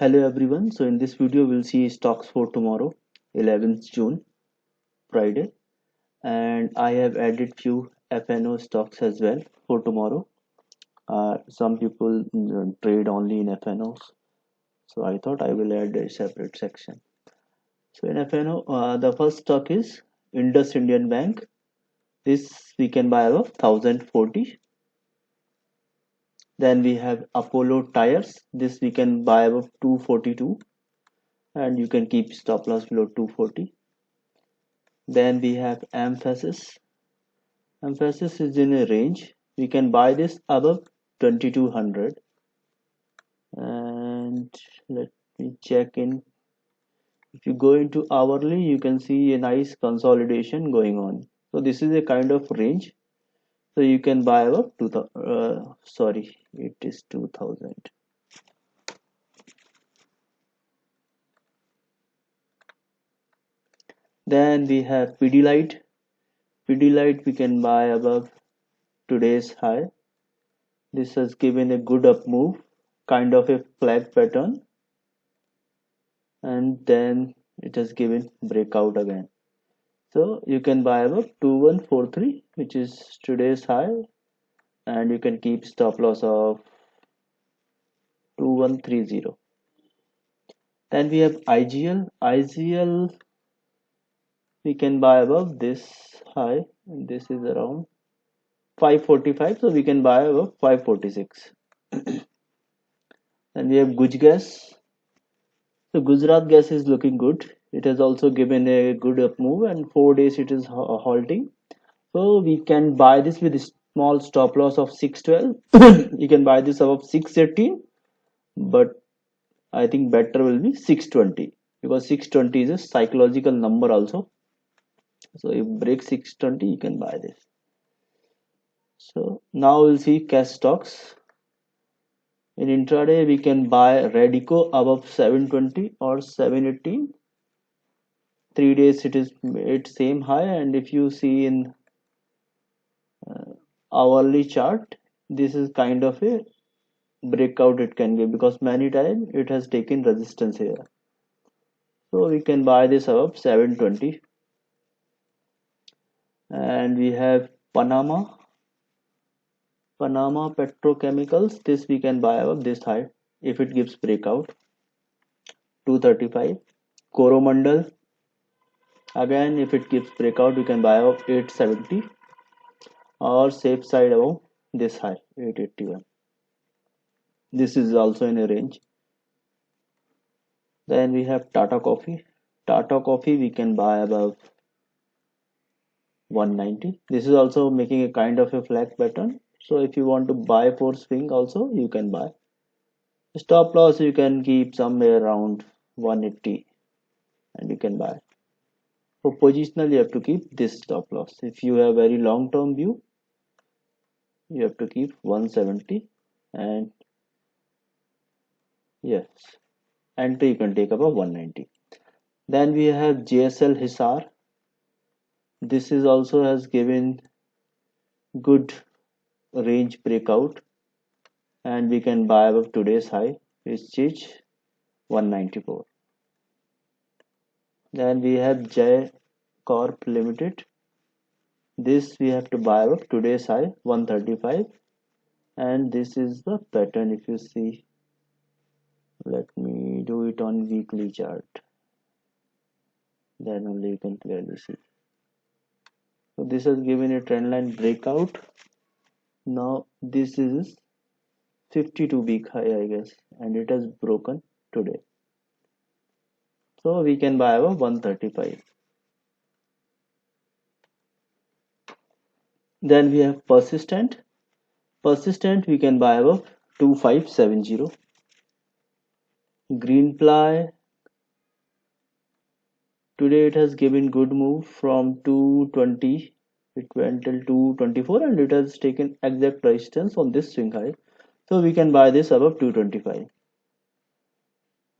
Hello everyone. So in this video we'll see stocks for tomorrow, 11th June, Friday, and I have added few FNO stocks as well for tomorrow. Some people trade only in FNOs, so I thought I will add a separate section. So in FNO, the first stock is Indus Indian Bank. This we can buy above 1040. Then we have Apollo Tires. This we can buy above 242, and you can keep stop loss below 240. Then we have Emphasis. Emphasis is in a range. We can buy this above 2200, and let me check in. If you go into hourly, you can see a nice consolidation going on. So this is a kind of range. So you can buy above 2000. Sorry, it is 2000. Then we have Pidilite. Pidilite we can buy above today's high. This has given a good up move, kind of a flag pattern, and then it has given breakout again. So you can buy above 2143, which is today's high, and you can keep stop loss of 2130. Then we have IGL. IGL we can buy above this high, and this is around 545, so we can buy above 546. Then we have Guj Gas. So Gujarat Gas is looking good. It has also given a good up move, and 4 days it is halting. So we can buy this with a small stop loss of 612. You can buy this above 618, but I think better will be 620, because 620 is a psychological number also. So if break 620, you can buy this. So now we'll see cash stocks. In intraday, we can buy Radico above 720 or 718. 3 days it is at same high, and if you see in hourly chart, this is kind of a breakout it can give, because many times it has taken resistance here. So we can buy this above 720. And we have Panama Petrochemicals. This we can buy above this high if it gives breakout, 235. Coromandel, again if it gives breakout we can buy above 870, or safe side above this high, 881. This is also in a range. Then we have Tata Coffee. Tata Coffee we can buy above 190. This is also making a kind of a flag pattern. So if you want to buy for swing also, you can buy. Stop loss you can keep somewhere around 180, and you can buy. For positional you have to keep this stop loss. If you have very long term view, you have to keep 170, and yes, entry you can take above 190. Then we have JSL Hisar. This is also has given good range breakout, and we can buy above today's high, which is 194. Then we have Jai Corp Limited. This we have to buy above today's high, 135, and this is the pattern. If you see, let me do it on weekly chart, then only you can clearly see. So this has given a trend line breakout. Now this is 52-week high, I guess, and it has broken today. So we can buy above 135. Then we have Persistent. Persistent we can buy above 2570. Greenply, today it has given good move from 220. It went till 224, and it has taken exact resistance on this swing high. So we can buy this above 225.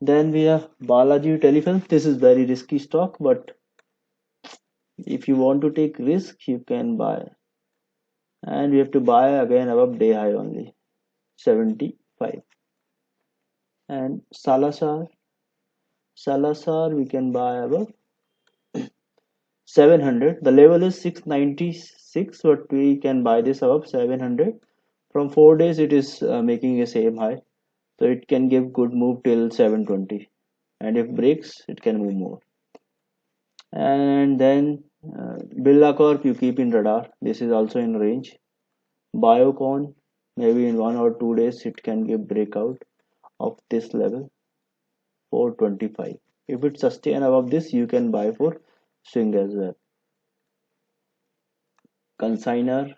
Then we have Balaji Telefilms. This is very risky stock, but if you want to take risk, you can buy. And we have to buy again above day high only, 75. and Salazar we can buy above 700. The level is 696, but we can buy this above 700. From 4 days it is making a same high, so it can give good move till 720, and if breaks it can move more. And then Birla Corp you keep in radar, this is also in range. Biocon, maybe in 1 or 2 days it can give breakout of this level 425. If it sustain above this, you can buy for swing as well. Consigner,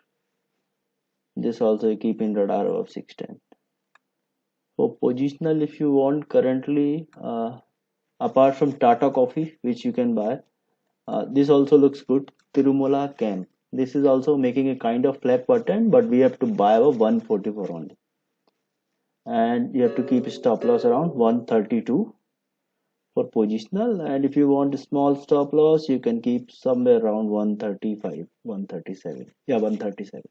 this also keep in radar above 610. For positional, if you want currently, apart from Tata Coffee, which you can buy, this also looks good. Tirumala Camp. This is also making a kind of flag pattern, but we have to buy above 144 only. And you have to keep stop loss around 132 for positional, and if you want a small stop loss you can keep somewhere around 135, 137, yeah, 137.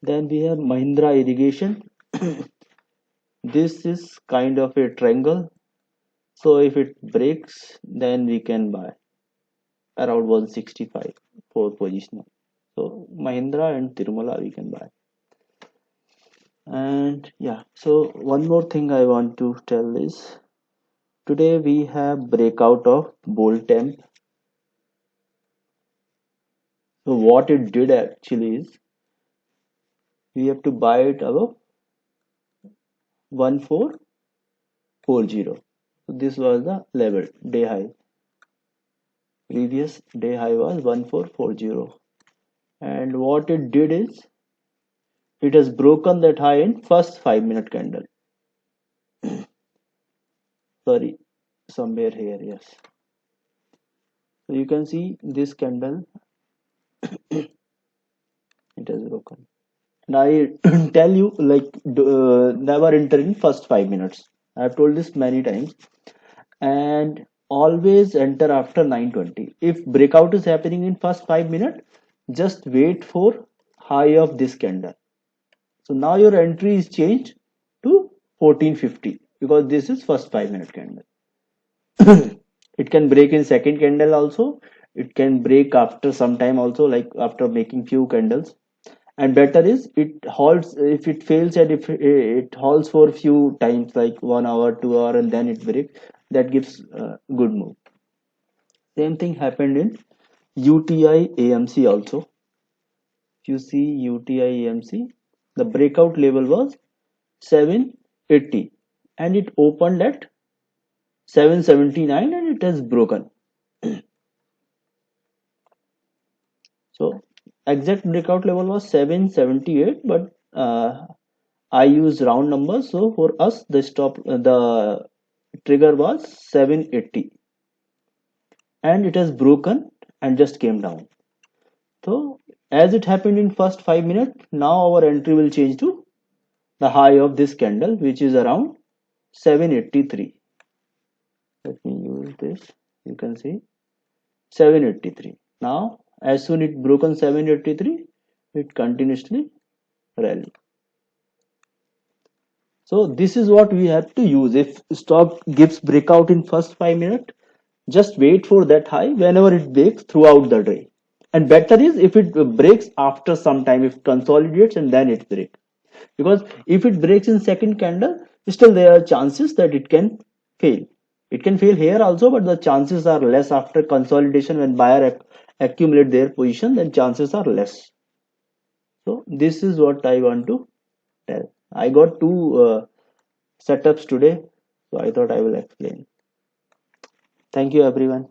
Then we have Mahindra Irrigation. This is kind of a triangle, so if it breaks then we can buy around 165 for positional. So Mahindra and Tirumala we can buy. And yeah, so one more thing I want to tell is today we have breakout of bull temp. So what it did actually is we have to buy it above 1440. So this was the level day high. Previous day high was 1440. And what it did is it has broken that high in first 5 minute candle. Sorry, somewhere here, yes. So you can see this candle, it has broken. And I tell you, like, never enter in first 5 minutes. I have told this many times. And always enter after 9:20. If breakout is happening in first 5 minutes, just wait for high of this candle. So now your entry is changed to 1450 because this is first 5 minute candle. It can break in second candle also. It can break after some time also, like after making few candles. And better is it halts if it fails, and if it halts for few times like 1 hour, 2 hour, and then it breaks. That gives good move. Same thing happened in UTI AMC also. If you see UTI AMC, the breakout level was 780 and it opened at 779 and it has broken. So exact breakout level was 778, but I use round numbers. So for us, the trigger was 780 and it has broken and just came down. So as it happened in first 5 minutes, now our entry will change to the high of this candle, which is around 783. Let me use this. You can see 783. Now as soon it broken 783, it continuously rally. So this is what we have to use. If stock gives breakout in first 5 minutes, just wait for that high whenever it breaks throughout the day. And better is if it breaks after some time, if it consolidates and then it breaks. Because if it breaks in second candle, still there are chances that it can fail. It can fail here also, but the chances are less after consolidation. When buyer accumulate their position, then chances are less. So this is what I want to tell. I got two setups today, so I thought I will explain. Thank you everyone.